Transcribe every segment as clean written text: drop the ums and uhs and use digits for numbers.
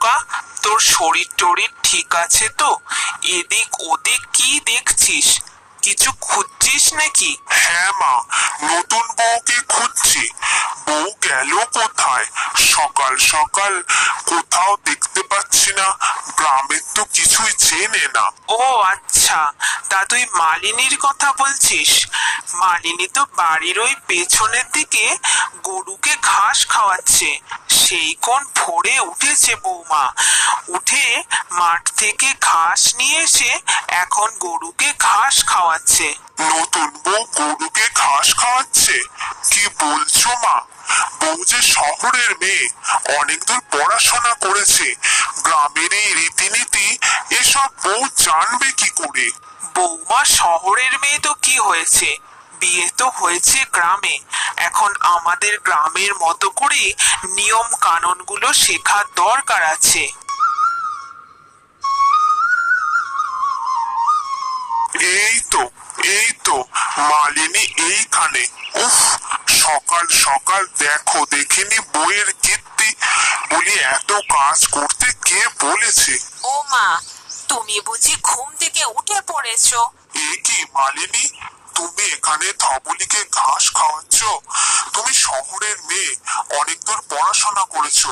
খোকা, তোর শরীর টরীর ঠিক আছে তো? এদিক ওদিক কি দেখছিস? কিছু খুঁজছিস নাকি? হ্যাঁ মা, নতুন বউকে খুঁজছি। বউ গেল কোথায়? সকাল সকাল কোথাও দেখতে পাচ্ছি না। গ্রামের তো কিছুই চেনে না। ও আচ্ছা, তা তুই মালিনীর কথা বলছিস? মালিনী তো বাড়ির ওই পেছনের দিকে গরুকে ঘাস খাওয়াচ্ছে। সেই কোন ভোরে উঠেছে বৌমা, উঠে মাঠ থেকে ঘাস নিয়ে এসে এখন গরুকে ঘাস খাওয়াচ্ছে। নতুন বউ গরুকে ঘাস খাওয়াচ্ছে? কি বলছো মা? বউ যে শহরের মেয়ে, অনেক দূর পড়াশোনা করেছে। গ্রামের এই রীতিনীতি এসব বউ জানবে কি করে? বৌমা শহরের মেয়ে তো কি হয়েছে, বিয়ে তো হয়েছে গ্রামে। এখন আমাদের গ্রামের মতো করে নিয়ম কানুন গুলো শেখার দরকার আছে। এই তো মালিনী এইখানে। উফ, সকাল সকাল দেখো দেখিনি বইয়ের কীর্তি। বলি এত কাজ করতে কে বলেছে? ও মা, তুমি বুঝি ঘুম থেকে উঠে পড়েছো? এ কি মালিনী, তুমি এখানে ধবলিকে ঘাস খাওয়াচ্ছ? তুমি শহরের মেয়ে, অনেক দূর পড়াশোনা করেছো।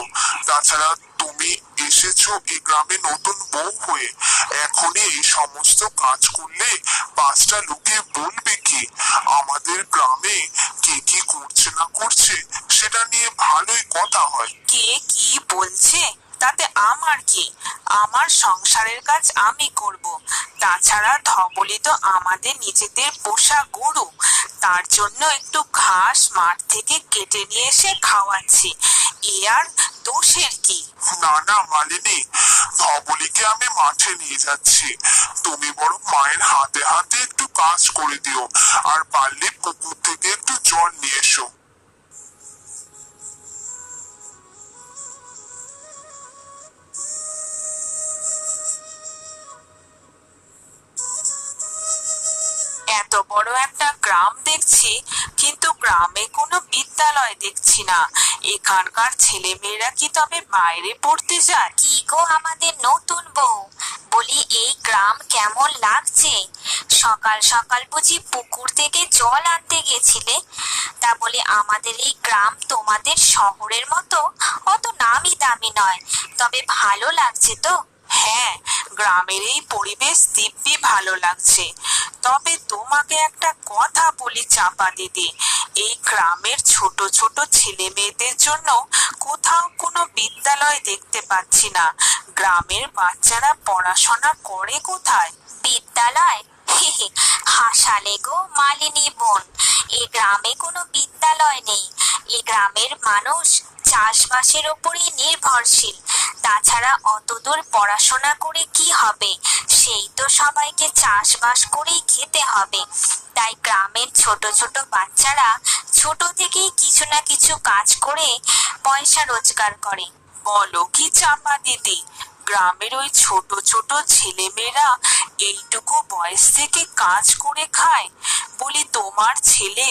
তাছাড়া তুমি এসেছো এই গ্রামে নতুন বউ হয়ে। এখনই এই সমস্ত কাজ করলে পাঁচটা লোকে বলবে কি? আমাদের গ্রামে কে কি করছে না করছে সেটা নিয়ে ভালোই কথা হয়। কে কি বলছে তাতে আমার কি? আমার সংসারের কাজ আমি করব। তাছাড়া ধবলি তো আমাদের নিজেদের পোষা গরু, তার জন্য একটু ঘাস মাঠ থেকে কেটে নিয়ে এসে খাওয়াচ্ছি। এ আর দোষের কি? না না মালিনী, ধবলিকে আমি মাঠে নিয়ে যাচ্ছি। তুমি বরং মায়ের হাতে হাতে একটু কাজ করে দিও, আর পারলে পুকুর থেকে একটু জল নিয়ে এসো। এত বড় একটা গ্রাম দেখছি, কিন্তু গ্রামে কোনো বিদ্যালয় দেখছি না। এখানকার ছেলে মেয়েরা কি তবে বাইরে পড়তে যায়? কি গো আমাদের নতুন বউ, বলি এই গ্রাম কেমন লাগছে? সকাল সকাল বুঝি পুকুর থেকে জল আনতে গেছিলে? তা বলি আমাদের এই গ্রাম তোমাদের শহরের মতো অত নামি দামি নয়, তবে ভালো লাগছে তো? হ্যাঁ, গ্রামের এই পরিবেশ দিব্যি ভালো লাগছে। তবে তোমাকে একটা কথা বলি চাপা দিদি, এই গ্রামের ছোট ছোট ছেলে মেয়েদের জন্য কোথাও কোনো বিদ্যালয় দেখতে পাচ্ছি না। গ্রামের বাচ্চারা পড়াশোনা করে কোথায়? বিদ্যালয়? হাসালে গো মালিনী বোন, এ গ্রামে কোনো বিদ্যালয় নেই। এ গ্রামের মানুষ চাষবাসের উপরই নির্ভরশীল। তাছাড়া অতদূর পড়াশোনা করে কি হবে? সেই তো সবাইকে চাষবাস করেই খেতে হবে। তাই গ্রামের ছোট ছোট বাচ্চারা ছোট থেকেই কিছু না কিছু কাজ করে পয়সা রোজগার করে। বলো কি চাপা দিদি, গ্রামের ওই ছোট ছোট ছেলে মেয়েরা এইটুকু বয়স থেকে কাজ করে খায়? বলি তোমার ছেলে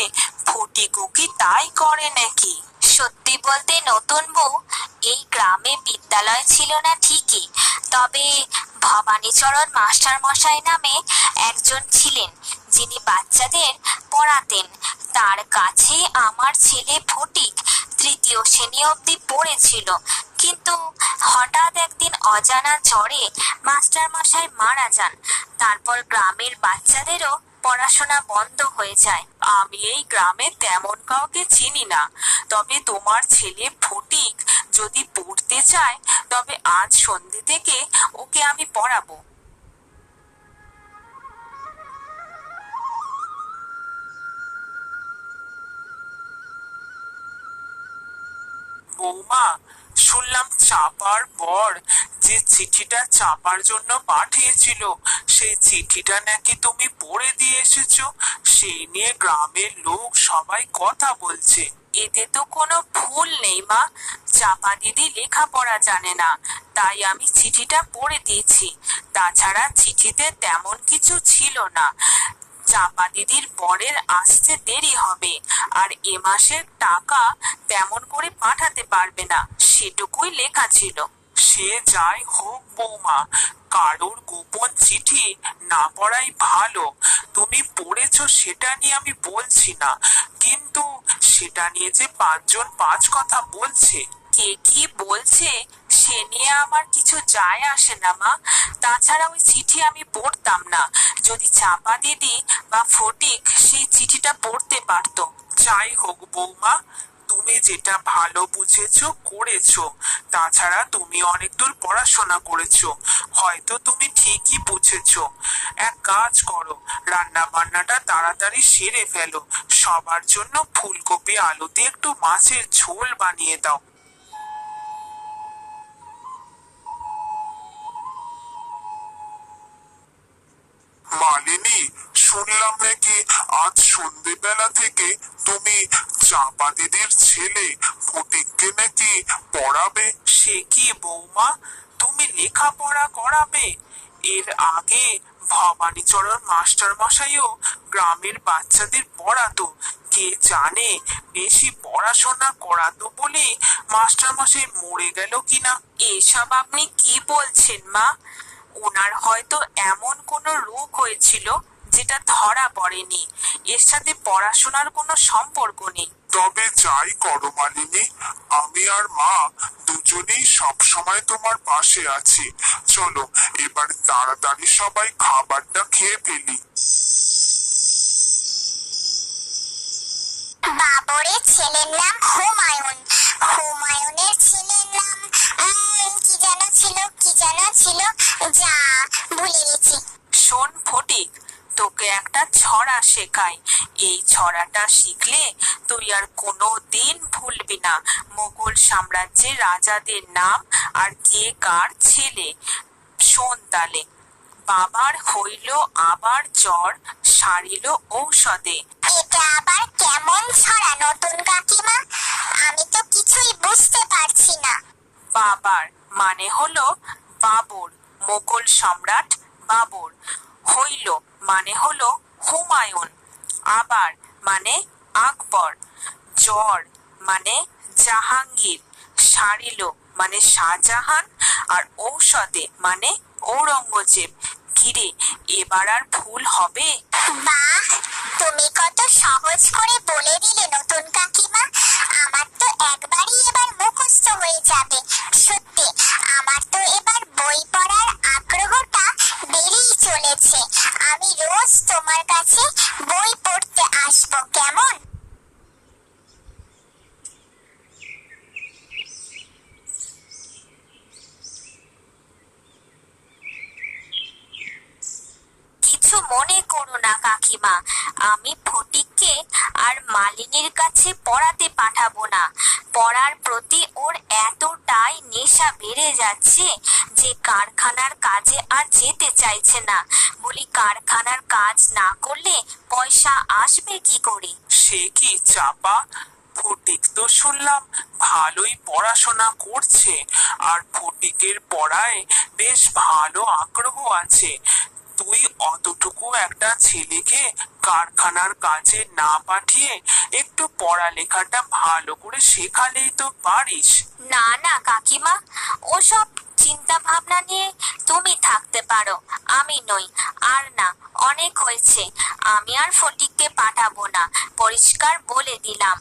ফটিকও কি তাই করে নাকি? সত্যি বলতে নতুন বউ, এই গ্রামে বিদ্যালয় ছিল না ঠিকই, তবে ভবানীচরণ মাস্টার মশাই নামে একজন ছিলেন যিনি বাচ্চাদের পড়াতেন। তার কাছে আমার ছেলে ফটিক তৃতীয় শ্রেণী অবধি পড়েছিল, কিন্তু হঠাৎ একদিন অজানা জ্বরে মাস্টার মশাই মারা যান। তারপর গ্রামের বাচ্চাদেরও পড়াশোনা বন্ধ হয়ে যায়। আমি এই গ্রামে তেমন কাউকে চিনি না, তবে তোমার ছেলে ফটিক যদি পড়তে চায় তবে আজ সন্ধ্যে থেকে ওকে আমি পড়াবো। বৌমা, শুনলাম চাপার বর যে চিঠিটা চাপার জন্য পাঠিয়েছিল সেই চিঠিটা নাকি তুমি পড়ে দিয়ে এসেছো। সেই নিয়ে গ্রামের লোক সবাই কথা বলছে। এতে তো কোনো ভুল নেই মা, চাপা দিদি লেখাপড়া জানে না, তাই আমি চিঠিটা পড়ে দিয়েছি। তাছাড়া চিঠিতে তেমন কিছু ছিল না। চাপা দিদির বরের আসতে দেরি হবে, আর এ মাসের টাকা তেমন করে পাঠাতে পারবে না, সেটুকুই লেখা ছিল। সে যাই হোক বৌমা, কারোর গোপন চিঠি না পড়াই ভালো। তুমি পড়েছো সেটা নিয়ে আমি বলছি না, কিন্তু সেটা নিয়ে যে পাঁচজন পাঁচ কথা বলছে, কে কি বলছে সে নিয়ে আমার কিছু যায় আসে না মা। তাছাড়া ওই চিঠি আমি পড়তাম না যদি চাপা দিদি বা ফটিক সেই চিঠিটা পড়তে পারতো। যাই হোক বৌমা, তুমি যেটা ভালো বুঝেছো করেছো। তাছাড়া তুমি অনেক দূর পড়াশোনা করেছো, হয়তো তুমি ঠিকই বুঝেছো। এক কাজ করো, রান্না বান্নাটা তাড়াতাড়ি সেরে ফেলো। সবার জন্য ফুলকপি আলু দিয়ে একটু মাছের ঝোল বানিয়ে দাও। মালিনী, শুনলাম নাকি আজ সন্ধ্যেবেলা থেকে তুমি চাপা দিদির ছেলে ফটিককে নাকি পড়াবে? সে কি বৌমা, তুমি লেখাপড়া করাবে? এর আগে ভবানীচরণ মাস্টার মশাইও গ্রামের বাচ্চাদের পড়াতো। কে জানে বেশি পড়াশোনা করাতো বলে মাস্টার মশাই মরে গেল কিনা। এসব আপনি কি বলছেন মা? ওনার হয়তো এমন কোনো রোগ হয়েছিল যেটা ধরা পড়েনি। এর সাথে পড়াশোনার কোনো সম্পর্ক নেই। তবে যাই করো মালিনী, আমি আর মা দুজনেই সব সময় তোমার পাশে আছি। চলো এবার তাড়াতাড়ি সবাই খাবারটা খেয়ে ফেলি। বাবরের ছেলের নাম হুমায়ুন, হুমায়ুনের ছেলের নাম কি যেন ছিল, যা ভুলে গেছি। শোন ফটিক, তোকে একটা ছড়া শেখাই। এই ছড়াটা শিখলে তুই আর কোনো দিন ভুলবি না মুঘল সাম্রাজ্যের রাজাদের নাম আর কে কার ছেলে। শোন তালে। বাবার হইল আবার জ্বর, সারিল ঔষধে। এটা আবার কেমন ছড়া নতুন কাকিমা? আমি তো কিছুই বুঝতে পারছি না। বাবার মানে হলো বাবর, মোগল সম্রাট বাবর। হইল মানে হলো হুমায়ুন। আবার মানে আকবর। জ্বর মানে জাহাঙ্গীর। সারিল মানে শাহজাহান। আর ঔষধে মানে ঔরঙ্গজেব। কিরে, এবার আর ভুল হবে? বাহ, তুমি কত সহজ করে বলে দিলে নতুন কাকিমা। আমার তো একবারই এবার মুখস্থ হয়ে যাবে। সত্যি আমার তো এবার বই পড়ার আগ্রহটা বেড়েই চলেছে। আমি রোজ তোমার কাছে বই পড়তে আসবো, কেমন? কিছু মনে করো না কাকিমা, আমি ফটিককে আর মালিনীর কাছে পড়াতে পাঠাবো না। পড়ার প্রতি ওর এতটাই নেশা বেড়ে যাচ্ছে যে কারখানার কাজে আর যেতে চাইছে না। বলি, কারখানার কাজ না করলে পয়সা আসবে কি করে? সে কি চাপা, ফটিক তো শুনলাম ভালোই পড়াশোনা করছে, আর ফটিকের পড়ায় বেশ ভালো আগ্রহ আছে। তুই অতটুকু একটা ছেলেকে কারখানার কাজে না পাঠিয়ে একটু পড়ালেখাটা ভালো করে শেখালেই তো পারিস। না না কাকিমা, ওসব চিন্তা ভাবনা নিয়ে তুমি থাকতে পারো, আমি নই। আর না, অনেক হয়েছে। আমি আর ফটিককে পাঠাবো না, পরিষ্কার বলে দিলাম।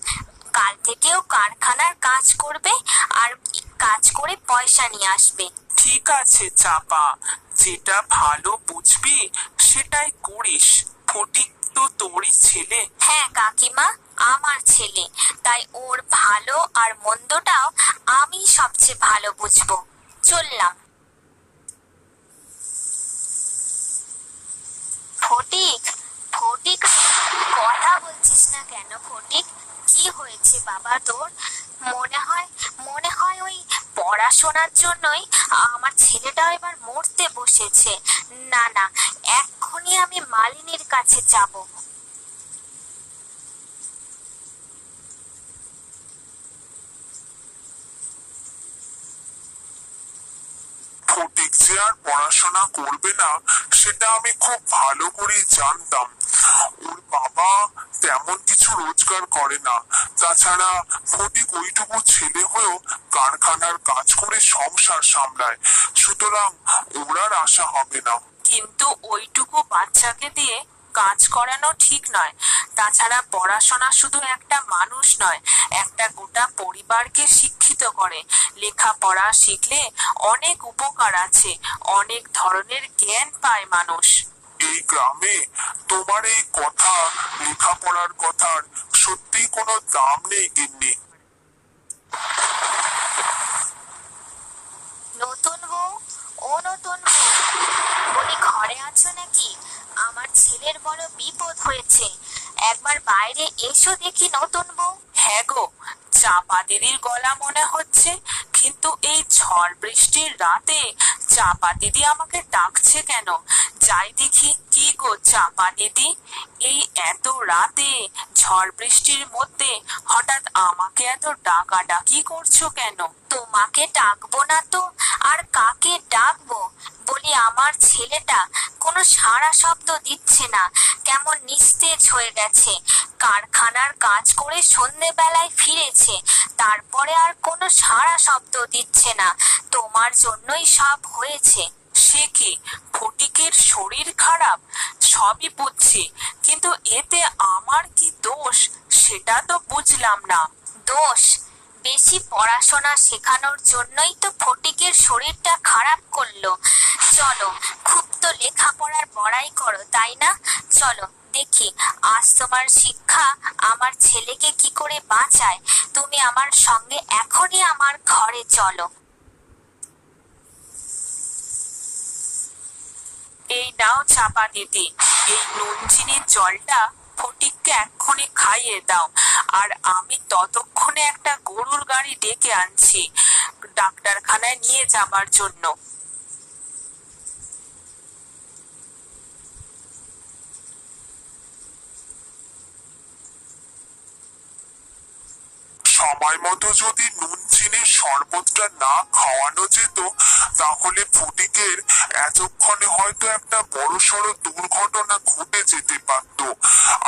কাল থেকেও কারখানার কাজ করবে আর কাজ করে পয়সা নিয়ে আসবে। ঠিক আছে চাপা, যেটা ভালো বুঝবি সেটাই করিস। ফটিক তো তোরই ছেলে। হ্যাঁ কাকিমা, আমার ছেলে, তাই ওর ভালো আর মন্দটাও আমি সবচেয়ে ভালো বুঝবো। চললাম। ফটিক, ফটিক, কথা বলছিস না কেন ফটিক? কি হয়েছে বাবা তোর? মনে হয় ওই পড়াশোনার জন্যই আমার ছেলেটাও এবার মরতে বসেছে। না না, এক্ষুনি আমি মালিনীর কাছে যাব। ফটিক যে যে আর পড়াশোনা করবে না সেটা আমি খুব ভালো করেই জানতাম। ওর বাবা তেমন কিছু রোজগার করে না, তাছাড়া ফটিক ওইটুকু ছেলে হয়েও কারখানার কাজ করে সংসার সামলায়, সুতরাং ওর আর আশা হবে না। কিন্তু ওইটুকু বাচ্চাকে দিয়ে কাজ করানো ঠিক নয়। তাছাড়া পড়াশোনা শুধু একটা মানুষ নয়, একটা গোটা পরিবারকে শিক্ষিত করে। লেখাপড়া শিখলে অনেক উপকার আছে, অনেক ধরনের জ্ঞান পায় মানুষ। এই গ্রামে তোমার এই কথা, লেখাপড়ার কথার সত্যি কোনো দাম নেই গিন্নি। নতুন বউ, ও নতুন বউ, বলি ঘরে আছো নাকি? আমার ছেলের বড় বিপদ হয়েছে, একবার বাইরে এসো দেখি নতুন বউ। হ্যাঁ গো, চাপা দিদির গলা মনে হচ্ছে, কিন্তু এই ঝড় বৃষ্টির রাতে চাপা দিদি আমাকে ডাকছে কেন? যাই দেখি। কি গো চাপা দিদি, এই এত রাতে ঝড় বৃষ্টির মধ্যে হঠাৎ আমাকে এত ডাকাডাকি করছো কেন? তোমাকে ডাকবো না তো আর কাকে ডাকবো? বলি আমার ছেলেটা কোনো সাড়া শব্দ দিচ্ছে না, কেমন নিস্তেজ হয়ে গেছে। কারখানার কাজ করে সন্ধেবেলায় ফিরেছে, তারপরে আর কোনো সাড়া শব্দ দিচ্ছে না। তোমার জন্যই সব হয়েছে। সে কি, ফটিকের শরীর খারাপ? সবই বুঝছি, কিন্তু এতে আমার কি দোষ সেটা তো বুঝলাম না। দোষ? বেশি পড়াশোনা শেখানোর জন্যই তো ফটিকের শরীরটা খারাপ করলো। চলো, খুব তো লেখাপড়ার বড়াই করো তাই না? চলো দেখি আজ তোমার শিক্ষা আমার ছেলেকে কি করে বাঁচায়। তুমি আমার সঙ্গে এখনই আমার ঘরে চলো। এই নাও চাপা দিদি, এই নুন চিনির জলটা ফটিককে এক্ষুনি খাইয়ে দাও, আর আমি ততক্ষণে একটা গরুর গাড়ি ডেকে আনছি ডাক্তারখানায় নিয়ে যাবার জন্য। সময় মতো যদি নুন চিনির শরবতটা না খাওয়ানো যেত, তাহলে ফটিকের এতক্ষণে হয়তো একটা বড়সড় দুর্ঘটনা ঘটে যেতে পারত।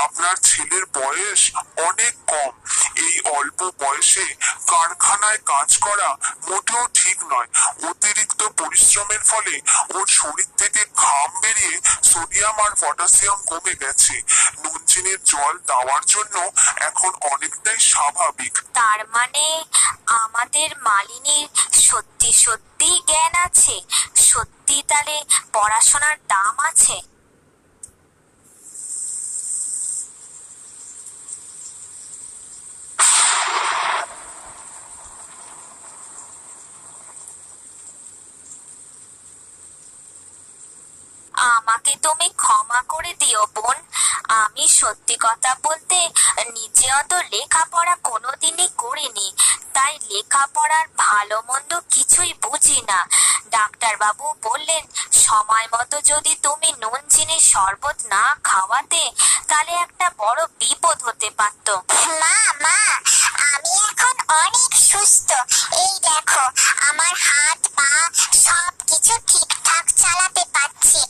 আপনার ছেলের বয়স অনেক কম, এই অল্প বয়সে কারখানায় কাজ করা মোটেও ঠিক নয়। অতিরিক্ত পরিশ্রমের ফলে ওর শরীর থেকে ঘাম বেরিয়ে সোডিয়াম আর পটাশিয়াম কমে গেছে। নুন চিনির জল দেওয়ার জন্য এখন অনেকটাই স্বাভাবিক। তার মানে আমাদের মালিনীর সত্যি সত্যি জ্ঞান আছে, সত্যি তাহলে পড়াশোনার দাম আছে। আমাকে তুমি ক্ষমা করে দিও বোন, আমি সত্যি কথা বলতে নিজে অত লেখাপড়া কোনোদিনই করিনি, তাই লেখাপড়ার ভালো মন্দ কিছুই বুঝি না। ডাক্তার বাবু বললেন সময় মতো যদি তুমি নুন চিনির শরবত না খাওয়াতে তাহলে একটা বড় বিপদ হতে পারত। মা মা, আমি এখন অনেক সুস্থ। এই দেখো, আমার হাত পা সব কিছু ঠিকঠাক চালাতে পারছি,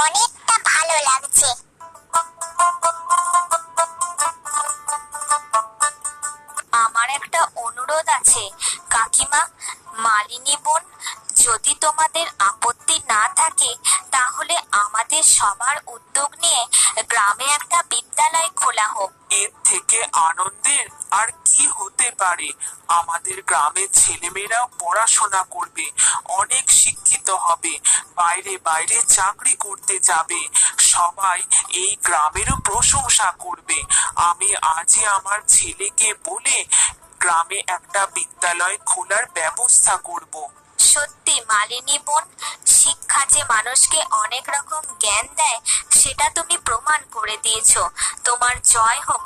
অনেকটা ভালো লাগছে। আমার একটা অনুরোধ আছে কাকিমা, মালিনী বোন, যদি তোমাদের আপত্তি না থাকে তাহলে আমাদের সবার উদ্যোগ নিয়ে গ্রামে একটা বিদ্যালয় খোলা হোক। এর থেকে আনন্দের আর কি হতে পারে? আমাদের গ্রামের ছেলেমেয়েরাও পড়াশোনা করবে, অনেক শিক্ষিত হবে, বাইরে বাইরে চাকরি করতে যাবে, সবাই এই গ্রামেরও প্রশংসা করবে। আমি আজই আমার ছেলেকে বলে গ্রামে একটা বিদ্যালয় খোলার ব্যবস্থা করব। সত্যি মালিনী বোন, শিক্ষা যে মানুষকে অনেক রকম জ্ঞান দেয় সেটা তুমি প্রমাণ করে দিয়েছো। তোমার জয় হোক